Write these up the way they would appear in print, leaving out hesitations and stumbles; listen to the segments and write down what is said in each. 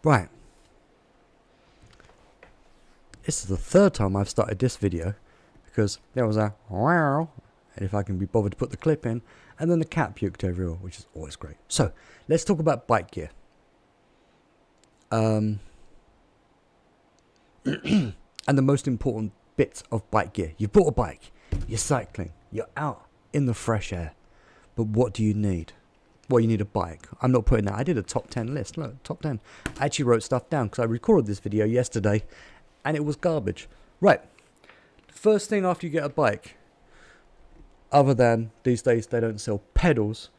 Right. This is the third time I've started this video because there was a wow, and if I can be bothered to put the clip in, and then the cat puked everywhere, which is always great. So let's talk about bike gear. And the most important bits of bike gear. You've bought a bike, you're cycling, you're out in the fresh air. But what do you need? Well, you need a bike. I'm not putting that. I did a top 10 list. Look, top 10. I actually wrote stuff down because I recorded this video yesterday and it was garbage. Right. First thing after you get a bike, other than these days they don't sell pedals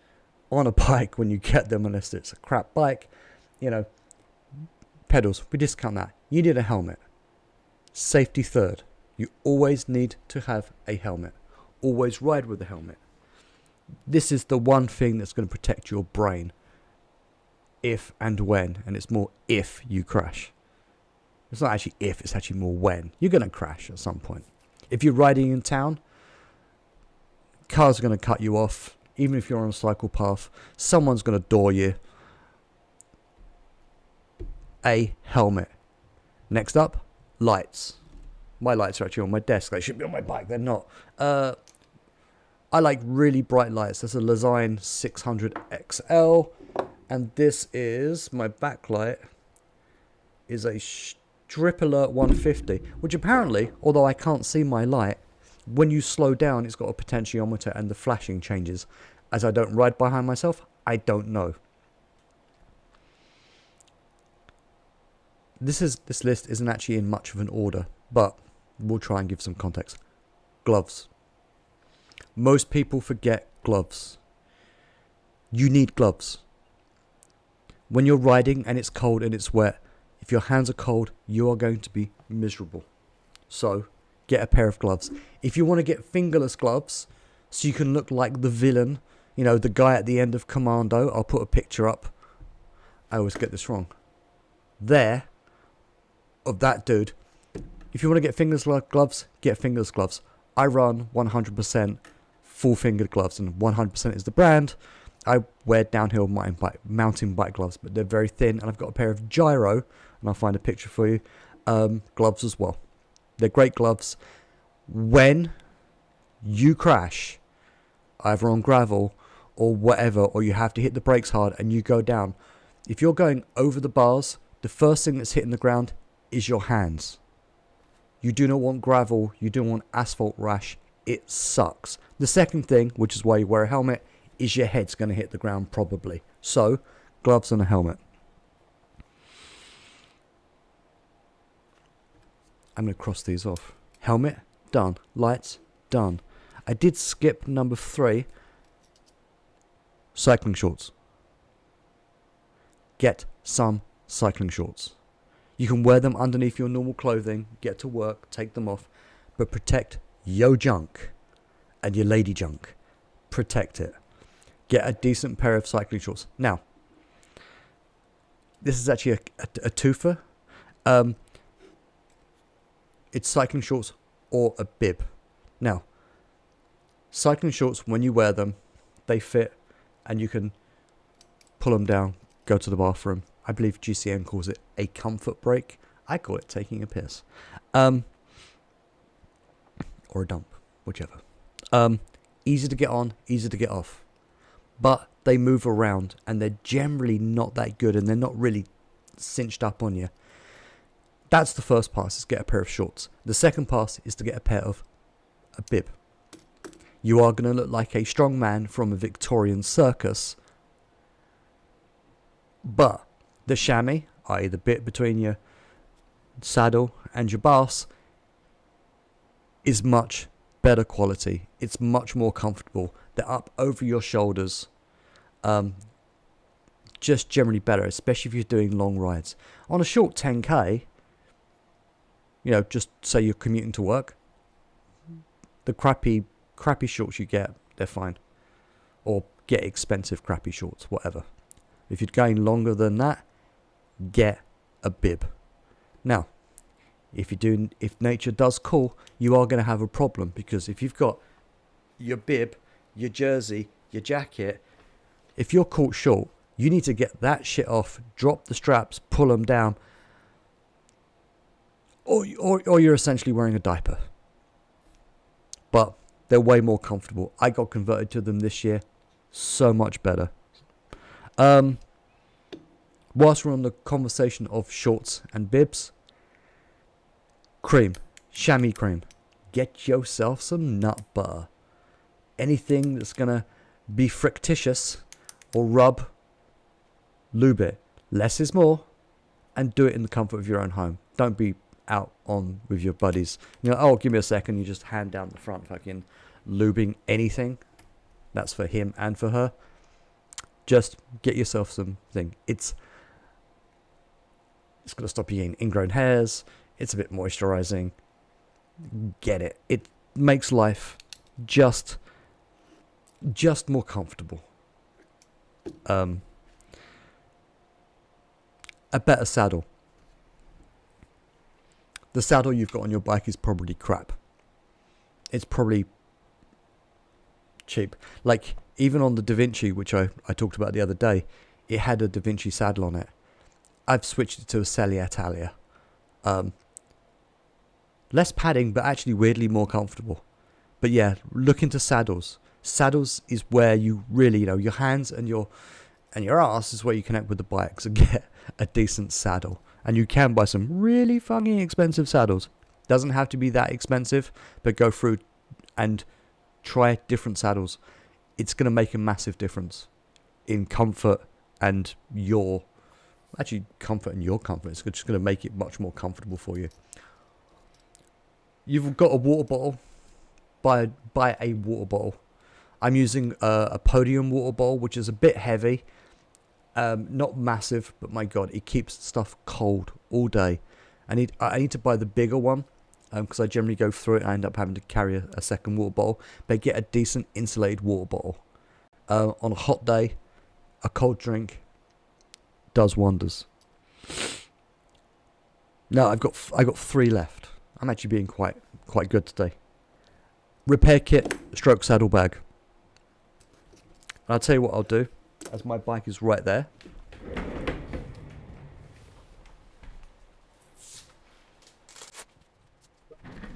on a bike when you get them unless it's a crap bike, you know, pedals, we discount that. You need a helmet. Safety third. You always need to have a helmet. Always ride with a helmet. This is the one thing that's going to protect your brain if and when, and it's more if you crash. It's not actually if, it's actually more when. You're going to crash at some point. If you're riding in town, cars are going to cut you off. Even if you're on a cycle path, someone's going to door you. A helmet. Next up, lights. My lights are actually on my desk. They should be on my bike. They're not. I like really bright lights. There's a Lezyne 600 XL. And this is, my backlight is a Strip Alert 150. Which apparently, although I can't see my light, when you slow down, it's got a potentiometer and the flashing changes. As I don't ride behind myself, I don't know. This list isn't actually in much of an order, but we'll try and give some context. Gloves. Most people forget gloves. You need gloves. When you're riding and it's cold and it's wet, if your hands are cold, you are going to be miserable. So, get a pair of gloves. If you want to get fingerless gloves, so you can look like the villain, you know, the guy at the end of Commando, I'll put a picture up. I always get this wrong. There, of that dude. If you want to get fingerless gloves, get fingerless gloves. I run 100% full-fingered gloves, and 100% is the brand. I wear downhill mountain bike gloves, but they're very thin, and I've got a pair of Gyro, and I'll find a picture for you, gloves as well. They're great gloves. When you crash, either on gravel or whatever, or you have to hit the brakes hard and you go down, if you're going over the bars, the first thing that's hitting the ground is your hands. You do not want gravel, you don't want asphalt rash, it sucks. The second thing, which is why you wear a helmet, is your head's going to hit the ground probably. So, gloves and a helmet. I'm going to cross these off. Helmet, done. Lights, done. I did skip number 3. Cycling shorts. Get some cycling shorts. You can wear them underneath your normal clothing, get to work, take them off, but protect your junk and your lady junk. Protect it. Get a decent pair of cycling shorts. Now, this is actually a twofer. It's cycling shorts or a bib. Now, cycling shorts, when you wear them, they fit and you can pull them down, go to the bathroom. I believe GCN calls it a comfort break. I call it taking a piss. Or a dump, whichever. Easy to get on, easy to get off. But they move around and they're generally not that good and they're not really cinched up on you. That's the first pass, is get a pair of shorts. The second pass is to get a pair of a bib. You are going to look like a strong man from a Victorian circus. But the chamois, i.e. the bit between your saddle and your bars, is much better quality. It's much more comfortable. They're up over your shoulders. Just generally better, especially if you're doing long rides. On a short 10k, you know, just say you're commuting to work, the crappy shorts you get, they're fine. Or get expensive crappy shorts, whatever. If you're going longer than that, get a bib. Now, if nature does call, you are going to have a problem, because if you've got your bib, your jersey, your jacket, if you're caught short, You need to get that shit off, drop the straps, pull them down, or you're essentially wearing a diaper. But they're way more comfortable. I got converted to them this year. So much better. Whilst we're on the conversation of shorts and bibs, cream, chamois cream. Get yourself some nut butter. Anything that's going to be frictitious or rub, lube it. Less is more, and do it in the comfort of your own home. Don't be out on with your buddies. You know, oh, give me a second. You just hand down the front, fucking lubing anything. That's for him and for her. Just get yourself something. It's going to stop you getting ingrown hairs. It's a bit moisturizing. Get it. It makes life just more comfortable. A better saddle. The saddle you've got on your bike is probably crap. It's probably cheap. Like, even on the Da Vinci, which I talked about the other day, it had a Da Vinci saddle on it. I've switched it to a Selle Italia. Less padding, but actually weirdly more comfortable. But yeah, look into saddles. Saddles is where you really, your hands and your ass is where you connect with the bike. So get a decent saddle. And you can buy some really fucking expensive saddles. Doesn't have to be that expensive, but go through and try different saddles. It's going to make a massive difference in comfort and your comfort. It's just going to make it much more comfortable for you. You've got a water bottle. Buy a water bottle. I'm using a Podium water bottle, which is a bit heavy. Not massive, but my God, it keeps stuff cold all day. I need to buy the bigger one because I generally go through it and I end up having to carry a second water bottle. But get a decent insulated water bottle. On a hot day, a cold drink does wonders. Now I got 3 left. I'm actually being quite good today. Repair kit, stroke saddle bag. And I'll tell you what I'll do, as my bike is right there.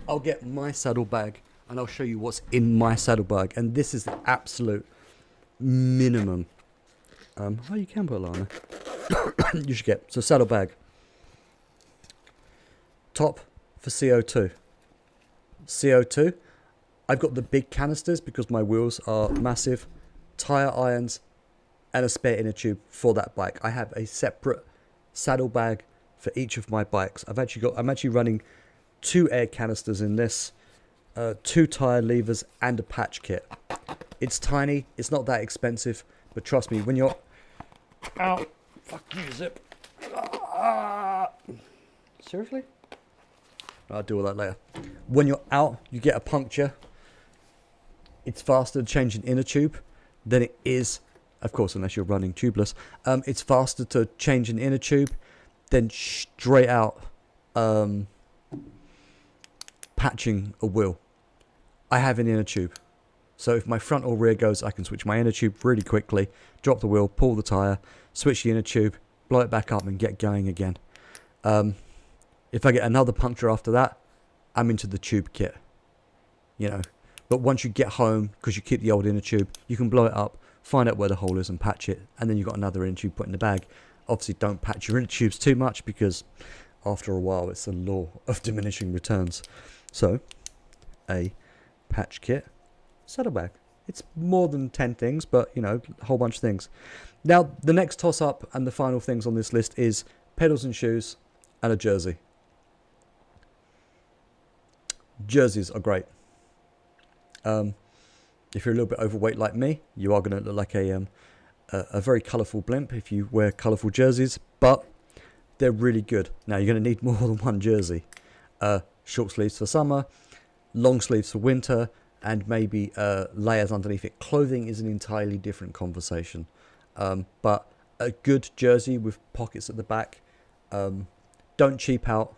I'll get my saddle bag and I'll show you what's in my saddle bag. And this is the absolute minimum. You can put a lot on there. You should get. So saddle bag. Top for CO2. CO2. I've got the big canisters because my wheels are massive. Tire irons and a spare inner tube for that bike. I have a separate saddle bag for each of my bikes. I'm actually running 2 air canisters in this, 2 tire levers and a patch kit. It's tiny. It's not that expensive, but trust me, when you're out, fuck you, Zip. Seriously? I'll do all that later. When you're out, you get a puncture. It's faster to change an inner tube than it is, of course, unless you're running tubeless. It's faster to change an inner tube than straight out patching a wheel. I have an inner tube. So if my front or rear goes, I can switch my inner tube really quickly, drop the wheel, pull the tyre, switch the inner tube, blow it back up and get going again. If I get another puncture after that, I'm into the tube kit. But once you get home, because you keep the old inner tube, you can blow it up, find out where the hole is and patch it, and then you've got another inner tube put in the bag. Obviously don't patch your inner tubes too much because after a while it's the law of diminishing returns. So, a patch kit, saddlebag. It's more than 10 things, but a whole bunch of things. Now, the next toss up and the final things on this list is pedals and shoes and a jersey. Jerseys are great. If you're a little bit overweight like me, you are going to look like a very colourful blimp if you wear colourful jerseys, but they're really good. Now, you're going to need more than one jersey. Short sleeves for summer, long sleeves for winter, and maybe layers underneath it. Clothing is an entirely different conversation. But a good jersey with pockets at the back. Don't cheap out.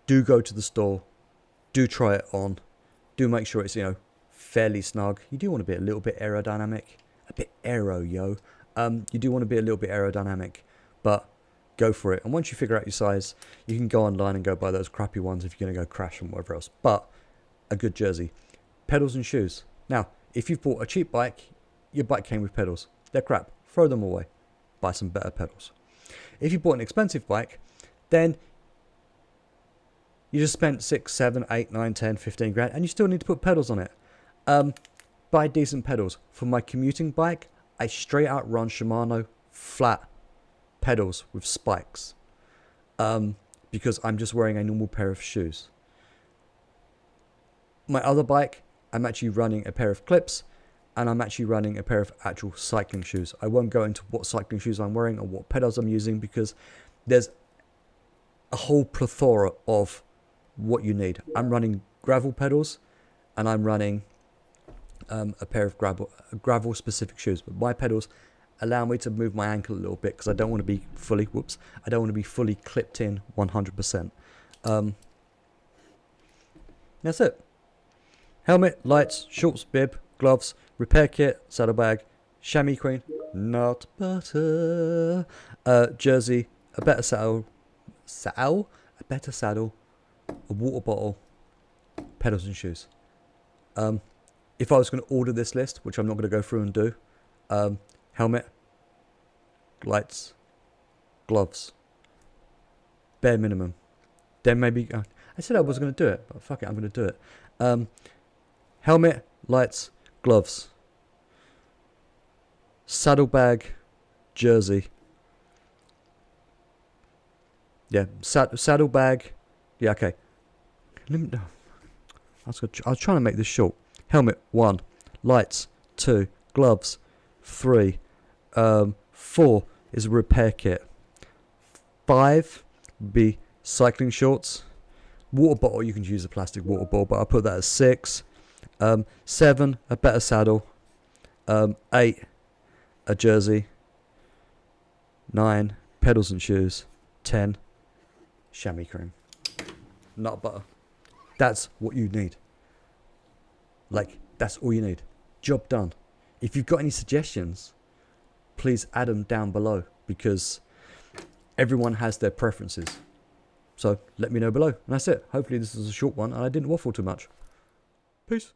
Do go to the store. Do try it on. Do make sure it's, fairly snug. You do want to be a little bit aerodynamic. A bit aero, yo. You do want to be a little bit aerodynamic, but go for it. And once you figure out your size, you can go online and go buy those crappy ones if you're going to go crash and whatever else. But a good jersey. Pedals and shoes. Now, if you've bought a cheap bike, your bike came with pedals. They're crap. Throw them away. Buy some better pedals. If you bought an expensive bike, then you just spent 6, 7, 8, 9, 10, 15 grand, and you still need to put pedals on it. Buy decent pedals. For my commuting bike, I straight out run Shimano flat pedals with spikes, because I'm just wearing a normal pair of shoes. My other bike, I'm actually running a pair of clips, and I'm actually running a pair of actual cycling shoes. I won't go into what cycling shoes I'm wearing or what pedals I'm using, because there's a whole plethora of what you need. I'm running gravel pedals, and I'm running a pair of gravel specific shoes. But my pedals allow me to move my ankle a little bit, because I don't want to be fully clipped in 100%. That's it. Helmet, lights, shorts, bib, gloves, repair kit, saddlebag, chamois queen, nut butter, jersey, a better saddle, a water bottle, pedals and shoes. If I was going to order this list, which I'm not going to go through and do, helmet, lights, gloves, bare minimum. Then maybe, I said I was going to do it, but fuck it, I'm going to do it. Helmet, lights, gloves, saddlebag, jersey. Yeah, saddlebag. Yeah, okay. I was trying to make this short. Helmet, 1. Lights, 2. Gloves, 3. 4 is a repair kit. 5 would be cycling shorts. Water bottle, you can use a plastic water bottle, but I'll put that as 6. 7, a better saddle. 8, a jersey. 9, pedals and shoes. 10, chamois cream. Nut butter. That's what you need. Like, that's all you need. Job done. If you've got any suggestions, please add them down below, because everyone has their preferences. So let me know below. And that's it. Hopefully this is a short one and I didn't waffle too much. Peace.